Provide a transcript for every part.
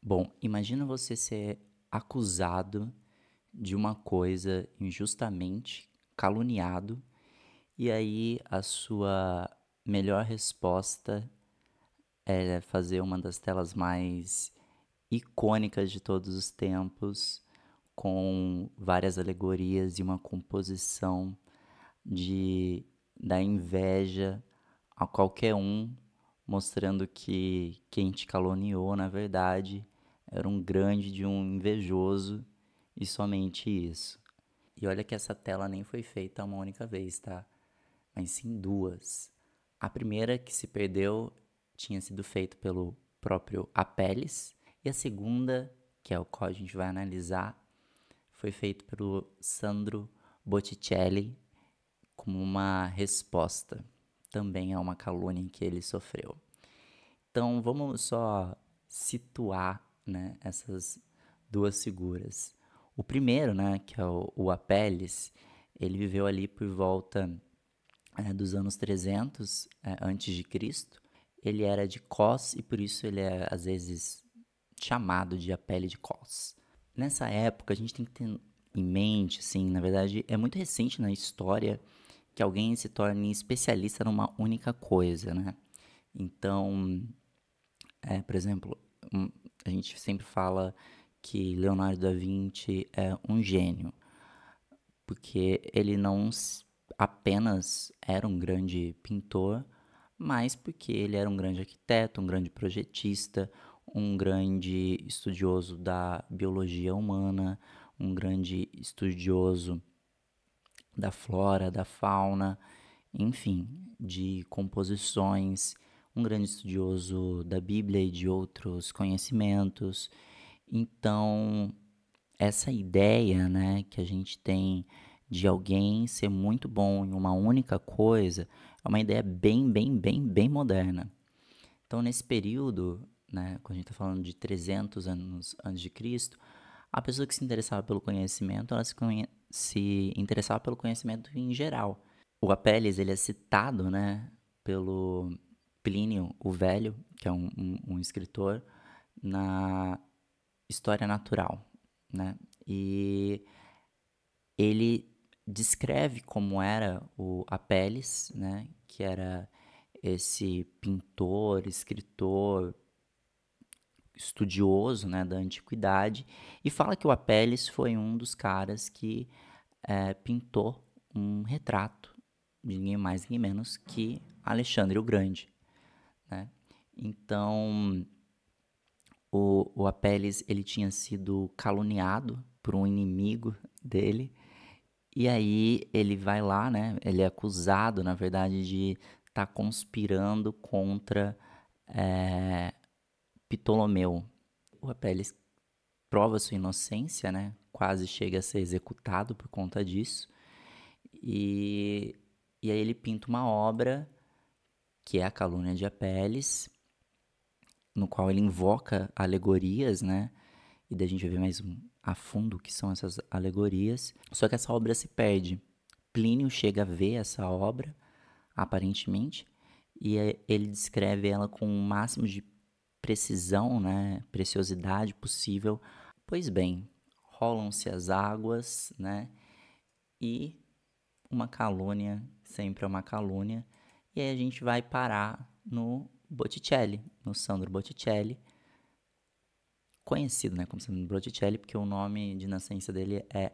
Bom, imagina você ser acusado de uma coisa injustamente, caluniado, e aí a sua melhor resposta é fazer uma das telas mais icônicas de todos os tempos, com várias alegorias e uma composição de da inveja a qualquer um, mostrando que quem te caluniou, na verdade, era um grande de um invejoso e somente isso. E olha que essa tela nem foi feita uma única vez, tá? Mas sim duas. A primeira que se perdeu tinha sido feita pelo próprio Apelles, e a segunda, que é o qual a gente vai analisar, foi feito pelo Sandro Botticelli como uma resposta também a uma calúnia que ele sofreu. Então vamos só situar, né, essas duas figuras. O primeiro, né, que é o Apelles, ele viveu ali por volta dos anos 300 antes de Cristo. Ele era de Cos e por isso ele é às vezes chamado de Apele de Cos. Nessa época a gente tem que ter em mente, assim, na verdade é muito recente na história que alguém se torne especialista numa única coisa, né? Então, por exemplo, a gente sempre fala que Leonardo da Vinci é um gênio, porque ele não apenas era um grande pintor, mas porque ele era um grande arquiteto, um grande projetista, um grande estudioso da biologia humana, um grande estudioso da flora, da fauna, enfim, de composições, um grande estudioso da Bíblia e de outros conhecimentos. Então, essa ideia, né, que a gente tem de alguém ser muito bom em uma única coisa é uma ideia bem moderna. Então, nesse período, né, quando a gente está falando de 300 anos antes de Cristo, a pessoa que se interessava pelo conhecimento, ela se interessava pelo conhecimento em geral. O Apelles, ele é citado, né, pelo Plínio o Velho, que é um escritor, na História Natural, né? E ele descreve como era o Apelles, né, que era esse pintor, escritor, estudioso, né, da antiguidade, e fala que o Apelles foi um dos caras que pintou um retrato de ninguém mais, ninguém menos que Alexandre o Grande, né? Então, o Apelles, ele tinha sido caluniado por um inimigo dele, e aí ele vai lá, né? Ele é acusado, na verdade, de estar conspirando contra é, Ptolomeu. O Apelles prova sua inocência, né? Quase chega a ser executado por conta disso. E, e aí ele pinta uma obra que é a Calúnia de Apelles, no qual ele invoca alegorias, né? E daí a gente vai ver mais a fundo o que são essas alegorias. Só que essa obra se perde. Plínio chega a ver essa obra, aparentemente, e ele descreve ela com o máximo de precisão, né? Preciosidade possível. Pois bem, rolam-se as águas, né? E uma calúnia sempre é uma calúnia. E aí a gente vai parar no Botticelli, no Sandro Botticelli, conhecido, né, como Sandro Botticelli, porque o nome de nascença dele é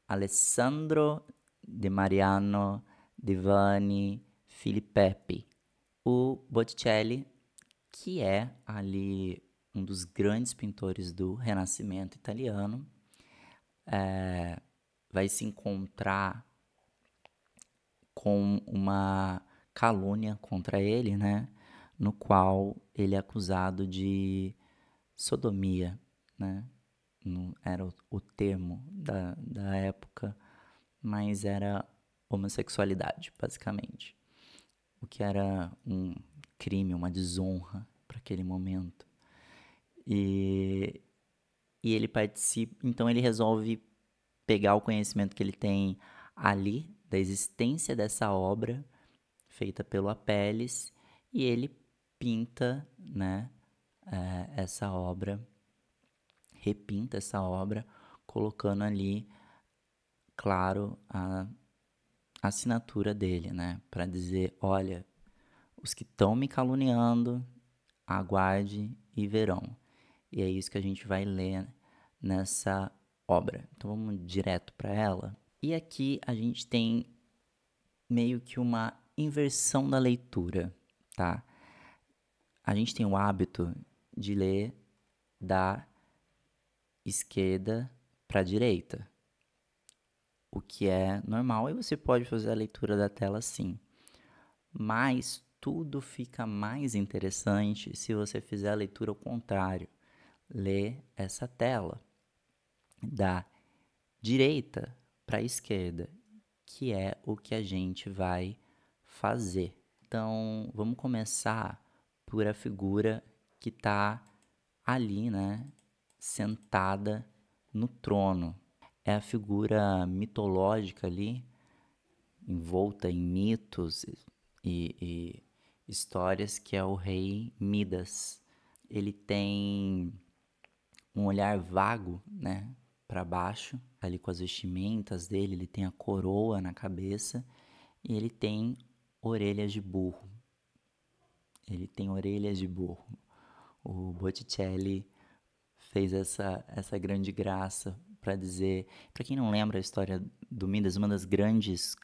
Alessandro de Mariano Divani Filippetti. O Botticelli, que é ali um dos grandes pintores do Renascimento italiano, vai se encontrar com uma calúnia contra ele, né? No qual ele é acusado de sodomia, né? Não era o termo da época, mas era homossexualidade, basicamente. O que era um crime, uma desonra para aquele momento. E, e ele participa, então ele resolve pegar o conhecimento que ele tem ali, da existência dessa obra, feita pelo Apelles, e ele pinta, né, essa obra repinta essa obra, colocando ali, claro, a assinatura dele, né? Para dizer, olha, os que estão me caluniando, aguarde e verão. E é isso que a gente vai ler nessa obra. Então vamos direto para ela. E aqui a gente tem meio que uma inversão da leitura, tá? A gente tem o hábito de ler da esquerda para a direita, o que é normal, e você pode fazer a leitura da tela assim. Mas tudo fica mais interessante se você fizer a leitura ao contrário. Ler essa tela da direita para a esquerda, que é o que a gente vai fazer. Então, vamos começar por a figura que está ali, né, sentada no trono. É a figura mitológica ali, envolta em mitos e histórias, que é o rei Midas. Ele tem um olhar vago, né, para baixo, ali com as vestimentas dele, ele tem a coroa na cabeça e ele tem orelhas de burro. Ele tem orelhas de burro. O Botticelli fez essa grande graça para dizer, para quem não lembra a história do Midas, uma das grandes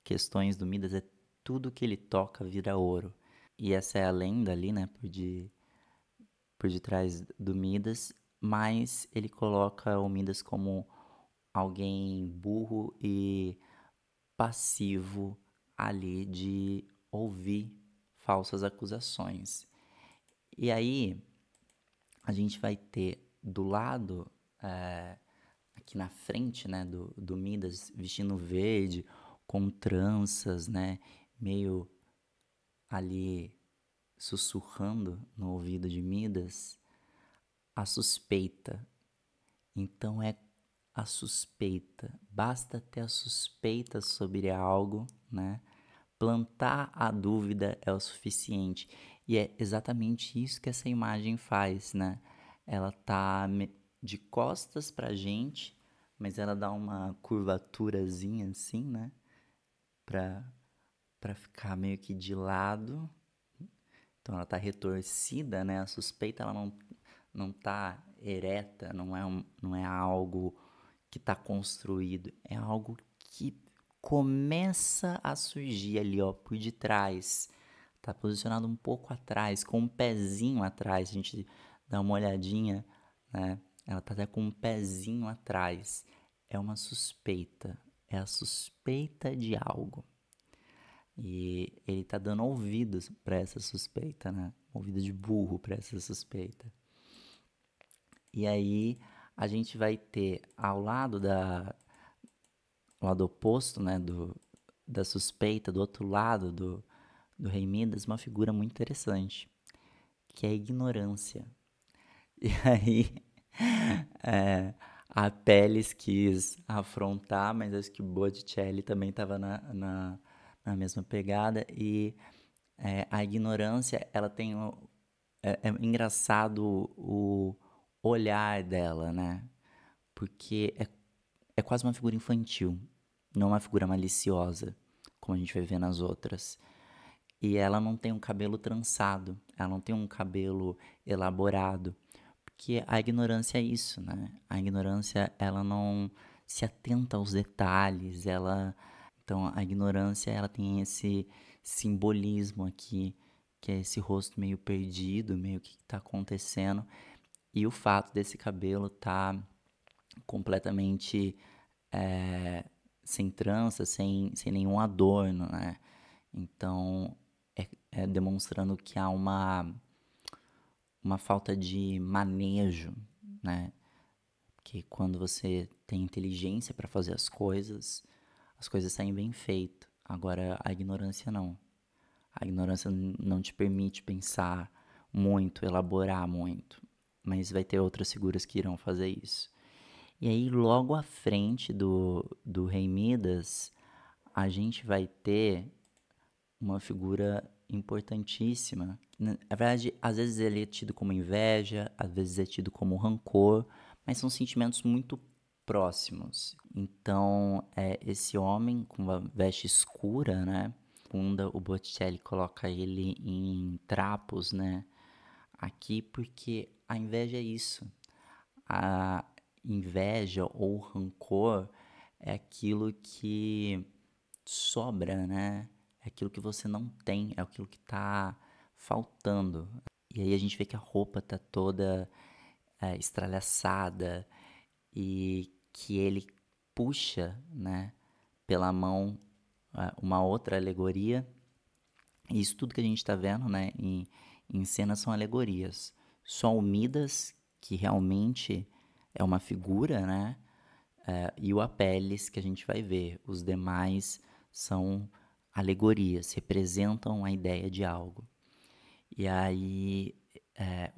questões do Midas é tudo que ele toca vira ouro. E essa é a lenda ali, né, por detrás do Midas, mas ele coloca o Midas como alguém burro e passivo ali de ouvir falsas acusações. E aí a gente vai ter do lado, aqui na frente, né, do Midas, vestindo verde, com tranças, né, meio ali sussurrando no ouvido de Midas, a suspeita. Então é a suspeita. Basta ter a suspeita sobre algo, né? Plantar a dúvida é o suficiente. E é exatamente isso que essa imagem faz, né? Ela tá de costas pra gente, mas ela dá uma curvaturazinha assim, né? Pra, pra ficar meio que de lado. Então ela tá retorcida, né? A suspeita ela não tá ereta, não é algo que tá construído, é algo que começa a surgir ali, ó, por detrás. Tá posicionado um pouco atrás, com um pezinho atrás. A gente dá uma olhadinha, né? Ela tá até com um pezinho atrás. É uma suspeita, é a suspeita de algo. E ele tá dando ouvidos para essa suspeita, né? Ouvido de burro para essa suspeita. E aí a gente vai ter ao lado oposto, né, da suspeita, do outro lado do rei Midas, uma figura muito interessante, que é a ignorância. E aí a Peles quis afrontar, mas acho que Botticelli também estava na mesma pegada. E a ignorância, ela tem é engraçado o olhar dela, né? Porque é quase uma figura infantil, não uma figura maliciosa, como a gente vai ver nas outras. E ela não tem um cabelo trançado, ela não tem um cabelo elaborado, porque a ignorância é isso, né? A ignorância, ela não se atenta aos detalhes, então a ignorância, ela tem esse simbolismo aqui, que é esse rosto meio perdido, meio que tá acontecendo, e o fato desse cabelo tá completamente sem trança, sem nenhum adorno, né? Então, é demonstrando que há uma falta de manejo, né? Que quando você tem inteligência para fazer as coisas saem bem feitas. Agora, a ignorância não. A ignorância não te permite pensar muito, elaborar muito. Mas vai ter outras figuras que irão fazer isso. E aí, logo à frente do Rei Midas, a gente vai ter uma figura importantíssima. Na verdade, às vezes ele é tido como inveja, às vezes é tido como rancor, mas são sentimentos muito próximos. Então, esse homem com uma veste escura, né? Segunda, o Botticelli coloca ele em trapos, né? Aqui porque a inveja é isso. A inveja ou rancor é aquilo que sobra, né? É aquilo que você não tem, é aquilo que tá faltando. E aí a gente vê que a roupa tá toda estralhaçada e que ele puxa, né, pela mão uma outra alegoria. E isso tudo que a gente está vendo, né, em cena são alegorias. Só o Midas, que realmente é uma figura, né, e o Apelles, que a gente vai ver. Os demais são alegorias, representam a ideia de algo. E aí,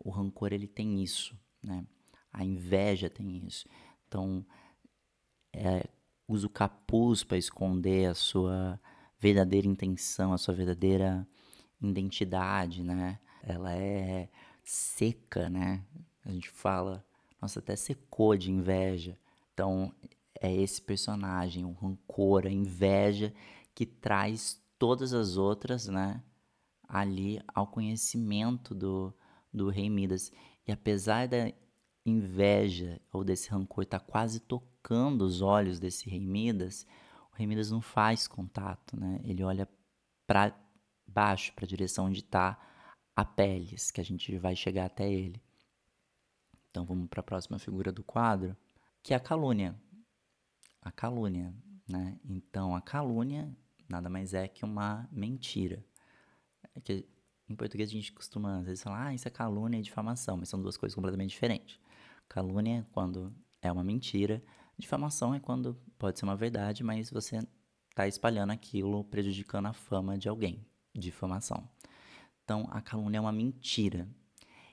o rancor ele tem isso, né? A inveja tem isso. Então, usa o capuz para esconder a sua verdadeira intenção, a sua verdadeira identidade, né? Ela é seca, né? A gente fala, nossa, até secou de inveja. Então, é esse personagem, o rancor, a inveja, que traz todas as outras, né? Ali ao conhecimento do rei Midas. E apesar da inveja ou desse rancor estar quase tocando os olhos desse rei Midas, o rei Midas não faz contato, né? Ele olha para baixo, para a direção onde está a Peles, que a gente vai chegar até ele. Então vamos para a próxima figura do quadro, que é a calúnia. A calúnia, né? Então a calúnia nada mais é que uma mentira. É que em português a gente costuma às vezes falar, isso é calúnia e difamação, mas são duas coisas completamente diferentes. Calúnia é quando é uma mentira, difamação é quando pode ser uma verdade, mas você está espalhando aquilo, prejudicando a fama de alguém. Difamação. Então, a calúnia é uma mentira.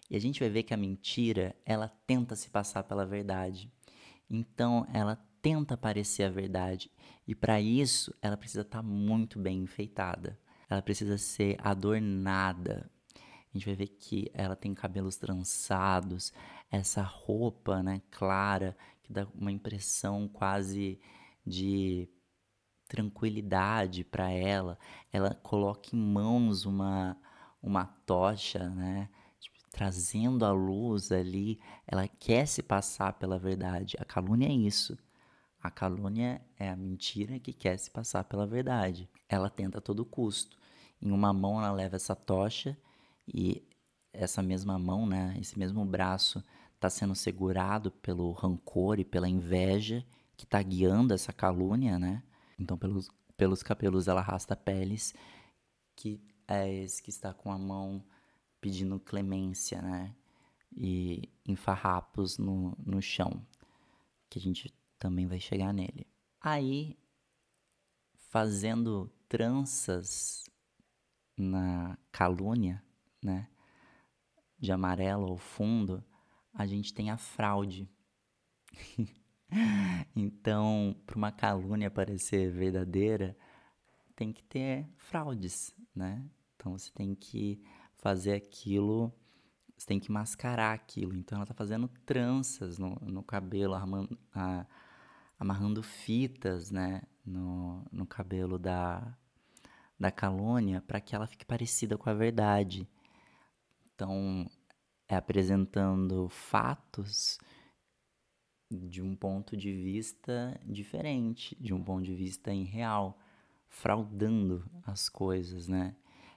E a gente vai ver que a mentira, ela tenta se passar pela verdade. Então, ela tenta parecer a verdade. E para isso, ela precisa estar muito bem enfeitada. Ela precisa ser adornada. A gente vai ver que ela tem cabelos trançados, essa roupa, né, clara, que dá uma impressão quase de tranquilidade para ela. Ela coloca em mãos uma tocha, né? Tipo, trazendo a luz ali. Ela quer se passar pela verdade. A calúnia é isso. A calúnia é a mentira que quer se passar pela verdade. Ela tenta a todo custo. Em uma mão ela leva essa tocha e essa mesma mão, né, esse mesmo braço está sendo segurado pelo rancor e pela inveja que está guiando essa calúnia, né? Então pelos cabelos ela arrasta peles, que é esse que está com a mão pedindo clemência, né? E em farrapos no chão, que a gente também vai chegar nele. Aí, fazendo tranças na calúnia, né, de amarelo ao fundo, a gente tem a fraude. Então, para uma calúnia parecer verdadeira, tem que ter fraudes, né? Então você tem que fazer aquilo, você tem que mascarar aquilo. Então ela tá fazendo tranças no cabelo, amarrando fitas, né? No cabelo da calúnia para que ela fique parecida com a verdade. Então é apresentando fatos de um ponto de vista diferente, de um ponto de vista irreal, fraudando as coisas, né?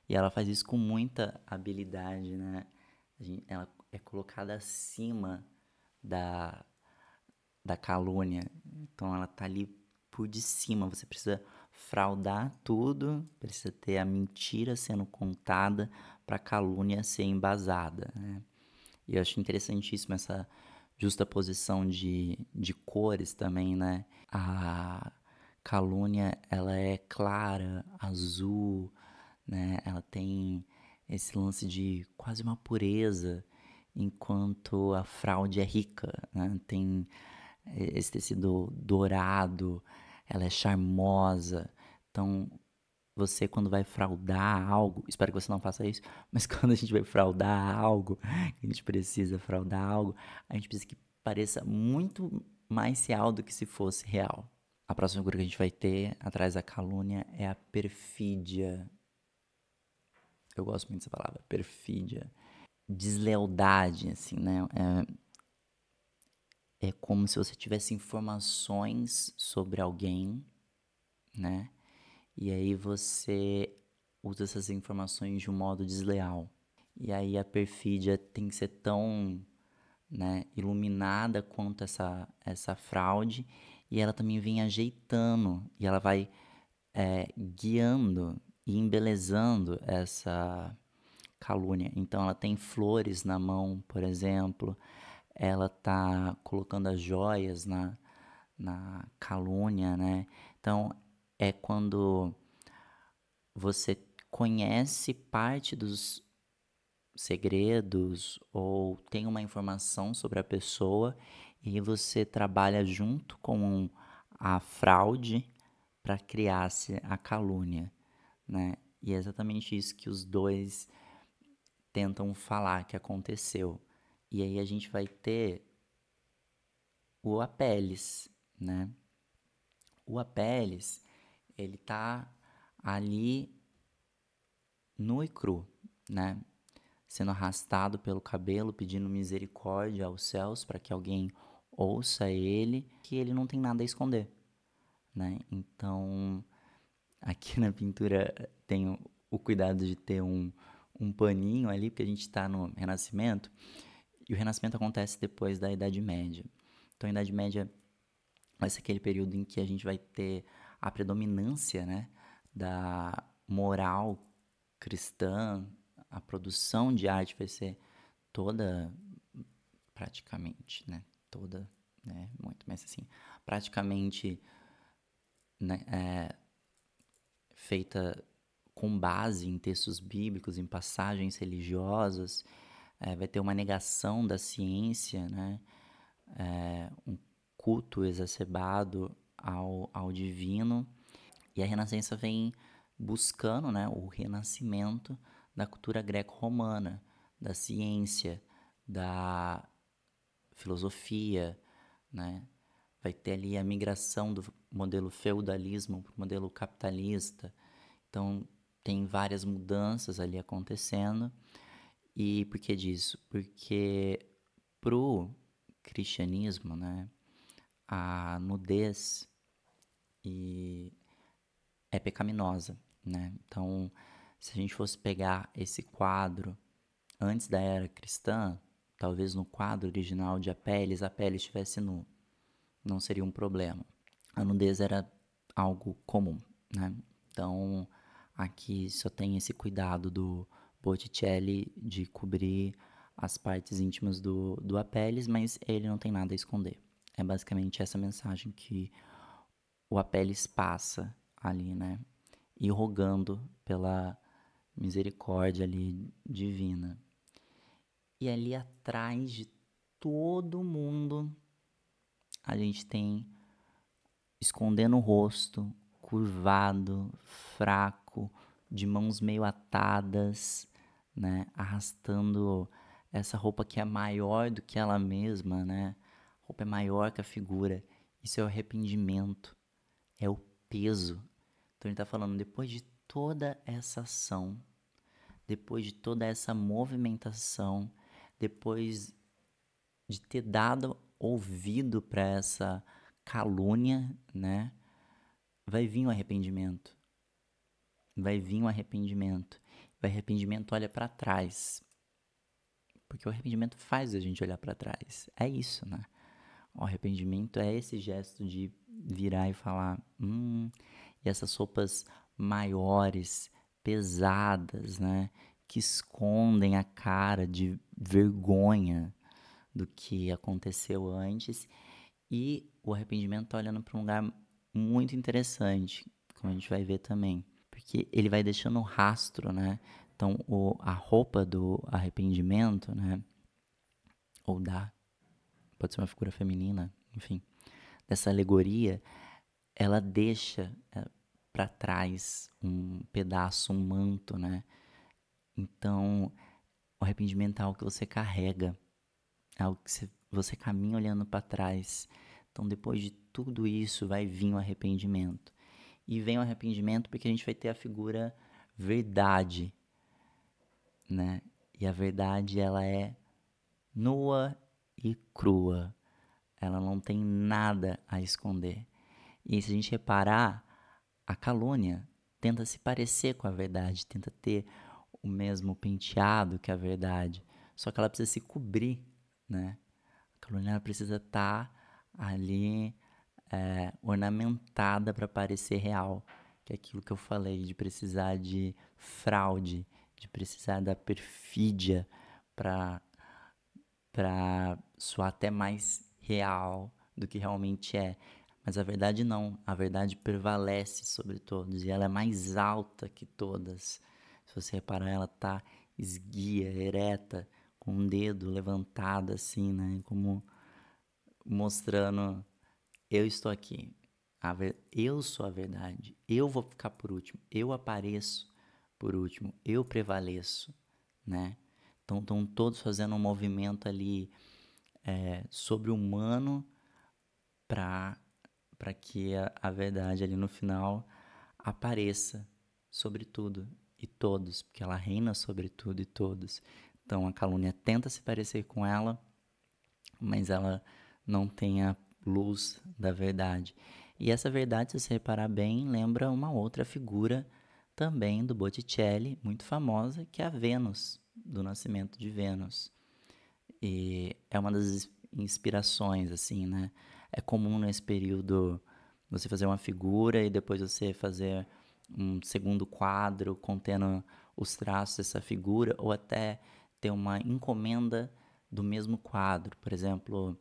E ela faz isso com muita habilidade, né? Ela é colocada acima da, da calúnia, então ela tá ali por de cima. Você precisa fraudar tudo, precisa ter a mentira sendo contada para a calúnia ser embasada, né? E eu acho interessantíssimo essa justaposição de cores também, né? A calúnia, ela é clara, azul, né? Ela tem esse lance de quase uma pureza, enquanto a fraude é rica, né? Tem esse tecido dourado, ela é charmosa. Então, você quando vai fraudar algo, espero que você não faça isso, mas quando a gente vai fraudar algo, a gente precisa fraudar algo, a gente precisa que pareça muito mais real do que se fosse real. A próxima figura que a gente vai ter atrás da calúnia é a perfídia. Eu gosto muito dessa palavra, perfídia. Deslealdade, assim, né? É como se você tivesse informações sobre alguém, né? E aí você usa essas informações de um modo desleal. E aí a perfídia tem que ser tão, né, iluminada quanto essa fraude, e ela também vem ajeitando, e ela vai guiando e embelezando essa calúnia. Então ela tem flores na mão, por exemplo, ela tá colocando as joias na calúnia, né? Então é quando você conhece parte dos segredos ou tem uma informação sobre a pessoa e você trabalha junto com a fraude para criar-se a calúnia, né? E é exatamente isso que os dois tentam falar que aconteceu. E aí a gente vai ter o Apelles, né? O Apelles, ele tá ali nu e cru, né? Sendo arrastado pelo cabelo, pedindo misericórdia aos céus para que alguém ouça ele, que ele não tem nada a esconder, né? Então, aqui na pintura tem o cuidado de ter um paninho ali, porque a gente está no Renascimento, e o Renascimento acontece depois da Idade Média. Então, a Idade Média vai ser aquele período em que a gente vai ter a predominância, né, da moral cristã, a produção de arte vai ser toda, praticamente, né, toda, né, muito, mas assim, praticamente, né, feita com base em textos bíblicos, em passagens religiosas, vai ter uma negação da ciência, né, um culto exacerbado ao divino. E a Renascença vem buscando, né, o renascimento da cultura greco-romana, da ciência, da filosofia, né? Vai ter ali a migração do modelo feudalismo para o modelo capitalista. Então, tem várias mudanças ali acontecendo. E por que disso? Porque pro cristianismo, né, a nudez e é pecaminosa, né? Então, se a gente fosse pegar esse quadro antes da era cristã, talvez no quadro original de Apelles estivesse nu, não seria um problema. A nudez era algo comum, né? Então, aqui só tem esse cuidado do Botticelli de cobrir as partes íntimas do Apelles, mas ele não tem nada a esconder. É basicamente essa mensagem que o Apelles passa ali, né? E rogando pela misericórdia ali divina. E ali atrás de todo mundo, a gente tem escondendo o rosto, curvado, fraco, de mãos meio atadas, né? Arrastando essa roupa que é maior do que ela mesma, né? A roupa é maior que a figura. Isso é o arrependimento, é o peso. Então ele está falando, depois de toda essa ação, depois de toda essa movimentação, depois de ter dado ouvido para essa calúnia, né? Vai vir o arrependimento. Vai vir o arrependimento. O arrependimento olha para trás. Porque o arrependimento faz a gente olhar para trás. É isso, né? O arrependimento é esse gesto de virar e falar: e essas roupas maiores, pesadas, né? Que escondem a cara de vergonha do que aconteceu antes. E o arrependimento está olhando para um lugar muito interessante, como a gente vai ver também. Porque ele vai deixando um rastro, né? Então, a roupa do arrependimento, né? Ou pode ser uma figura feminina, enfim, dessa alegoria, ela deixa para trás um pedaço, um manto, né? Então, o arrependimento é algo que você carrega, é algo que você você caminha olhando para trás. Então, depois de tudo isso, vai vir o arrependimento. E vem o arrependimento porque a gente vai ter a figura verdade, né? E a verdade, ela é nua e crua. Ela não tem nada a esconder. E se a gente reparar, a calúnia tenta se parecer com a verdade, tenta ter o mesmo penteado que a verdade, só que ela precisa se cobrir, né? A calúnia ela precisa estar ali ornamentada para parecer real, que é aquilo que eu falei, de precisar de fraude, de precisar da perfídia para soar até mais real do que realmente é. Mas a verdade não, a verdade prevalece sobre todos e ela é mais alta que todas. Se você reparar, ela tá esguia, ereta, com um dedo levantado assim, né? Como mostrando, eu estou aqui. Eu sou a verdade. Eu vou ficar por último. Eu apareço por último. Eu prevaleço, né? Então estão todos fazendo um movimento ali sobre-humano para que a verdade ali no final apareça sobre tudo e todos, porque ela reina sobre tudo e todos. Então a calúnia tenta se parecer com ela, mas ela não tem a luz da verdade. E essa verdade, se você reparar bem, lembra uma outra figura também do Botticelli, muito famosa, que é a Vênus, do Nascimento de Vênus. E é uma das inspirações, assim, né? É comum nesse período você fazer uma figura e depois você fazer um segundo quadro contendo os traços dessa figura, ou até ter uma encomenda do mesmo quadro. Por exemplo,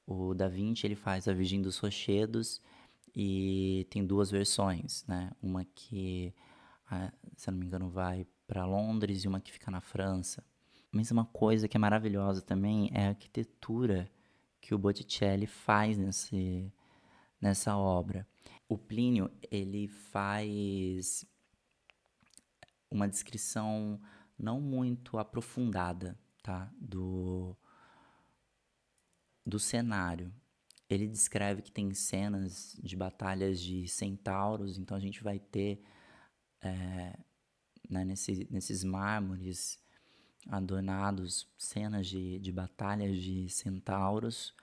o Da Vinci ele faz a Virgem dos Rochedos e tem duas versões, né? Uma que, se eu não me engano, vai para Londres e uma que fica na França. Mas uma coisa que é maravilhosa também é a arquitetura que o Botticelli faz nessa obra. O Plínio, ele faz uma descrição não muito aprofundada, tá? Do cenário. Ele descreve que tem cenas de batalhas de centauros, então a gente vai ter, né, nesses mármores adornados cenas de batalhas de centauros,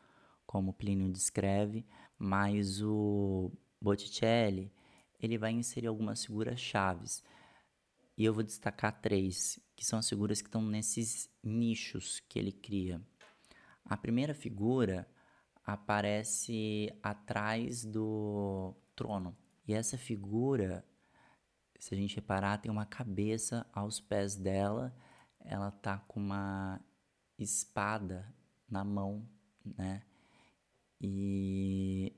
como Plínio descreve, mas o Botticelli ele vai inserir algumas figuras chaves. E eu vou destacar três, que são as figuras que estão nesses nichos que ele cria. A primeira figura aparece atrás do trono. E essa figura, se a gente reparar, tem uma cabeça aos pés dela. Ela tá com uma espada na mão, né? E,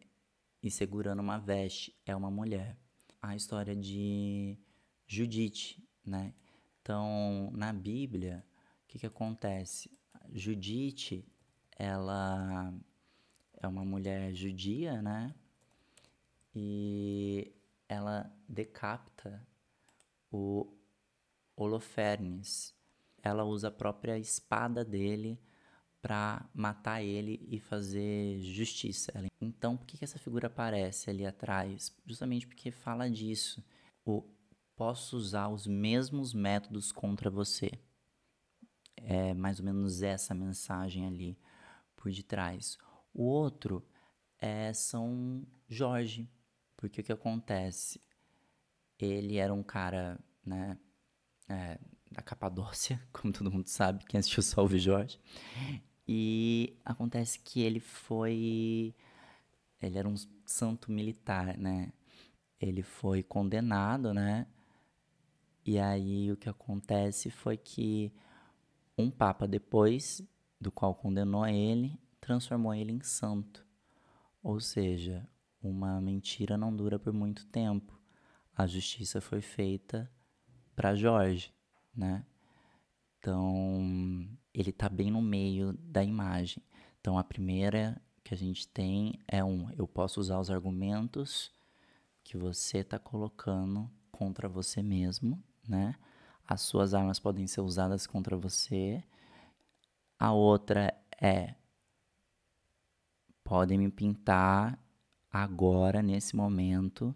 e segurando uma veste. É uma mulher. A história de Judite, né? Então, na Bíblia, o que acontece? Judite, ela é uma mulher judia, né? E ela decapita o Holofernes. Ela usa a própria espada dele para matar ele e fazer justiça. Então, por que essa figura aparece ali atrás? Justamente porque fala disso. O posso usar os mesmos métodos contra você. É mais ou menos essa mensagem ali por detrás. O outro é São Jorge, porque o que acontece? Ele era um cara, né, da Capadócia, como todo mundo sabe, quem assistiu Salve Jorge. E acontece que ele era um santo militar, né? Ele foi condenado, né? E aí o que acontece foi que um papa depois, do qual condenou ele, transformou ele em santo. Ou seja, uma mentira não dura por muito tempo. A justiça foi feita para Jorge, né? Então, ele está bem no meio da imagem. Então, a primeira que a gente tem é eu posso usar os argumentos que você está colocando contra você mesmo, né? As suas armas podem ser usadas contra você. A outra é podem me pintar agora, nesse momento,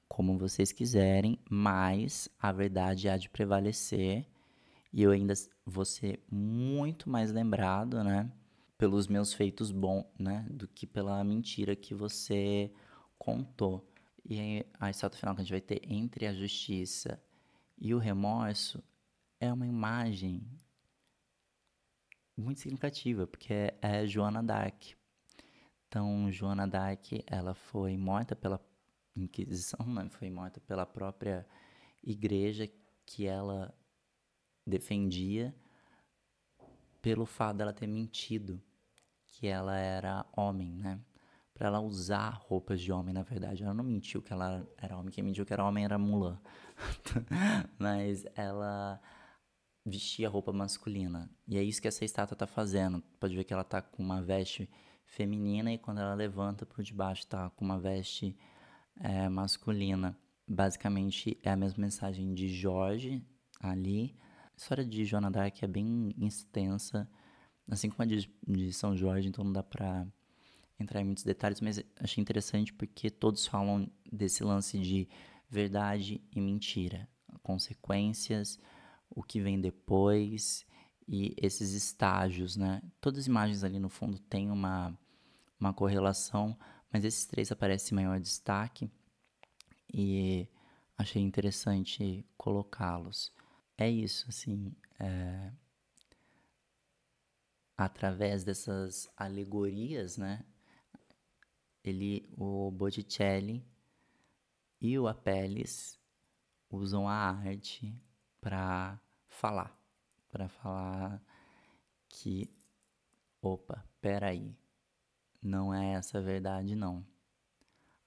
como vocês quiserem, mas a verdade há de prevalecer e eu ainda vou ser muito mais lembrado, né, pelos meus feitos bons, né, do que pela mentira que você contou. E aí, a história final que a gente vai ter entre a justiça e o remorso é uma imagem muito significativa, porque é Joana d'Arc. Então, Joana d'Arc, ela foi morta pela Inquisição, né? Foi morta pela própria igreja que ela defendia pelo fato dela ter mentido que ela era homem, né? Pra ela usar roupas de homem, na verdade. Ela não mentiu que ela era homem. Quem mentiu que era homem era Mulan. Mas ela vestia roupa masculina. E é isso que essa estátua tá fazendo. Pode ver que ela tá com uma veste feminina e quando ela levanta por debaixo tá com uma veste masculina. Basicamente é a mesma mensagem de Jorge ali. A história de Joana d'Arc é bem extensa, assim como a de São Jorge, então não dá pra entrar em muitos detalhes, mas achei interessante porque todos falam desse lance de verdade e mentira, consequências, o que vem depois e esses estágios, né? Todas as imagens ali no fundo têm uma correlação, mas esses três aparecem em maior destaque e achei interessante colocá-los. É isso, assim, através dessas alegorias, né? O Botticelli e o Apelles usam a arte para para falar que, opa, peraí, não é essa a verdade não.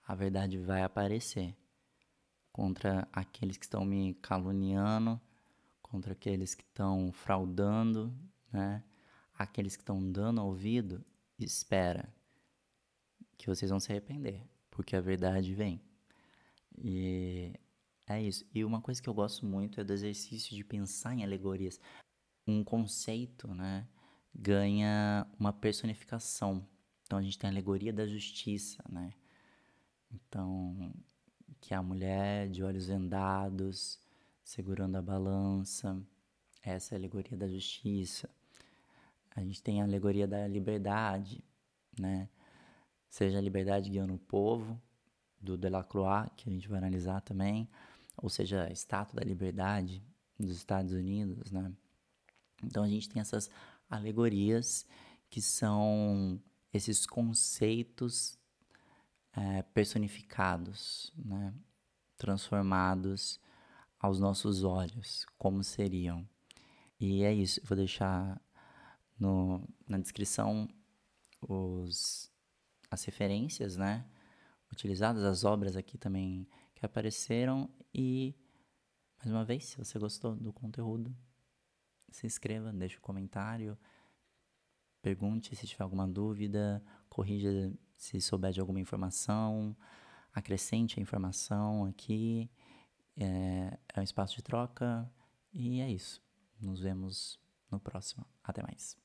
A verdade vai aparecer contra aqueles que estão me caluniando, contra aqueles que estão fraudando, né? Aqueles que estão dando ouvido, espera que vocês vão se arrepender, porque a verdade vem. E é isso. E uma coisa que eu gosto muito é do exercício de pensar em alegorias. Um conceito, né, ganha uma personificação. Então a gente tem a alegoria da justiça, né? Então, que é a mulher de olhos vendados, segurando a balança. Essa é a alegoria da justiça. A gente tem a alegoria da liberdade, né? Seja a liberdade guiando o povo, do Delacroix, que a gente vai analisar também, ou seja, a Estátua da Liberdade dos Estados Unidos, né? Então a gente tem essas alegorias que são esses conceitos personificados, né? Transformados aos nossos olhos, como seriam. E é isso, eu vou deixar na descrição as referências, né? Utilizadas, as obras aqui também que apareceram. E, mais uma vez, se você gostou do conteúdo, se inscreva, deixe um comentário, pergunte se tiver alguma dúvida, corrija se souber de alguma informação, acrescente a informação aqui. É um espaço de troca e é isso. Nos vemos no próximo. Até mais.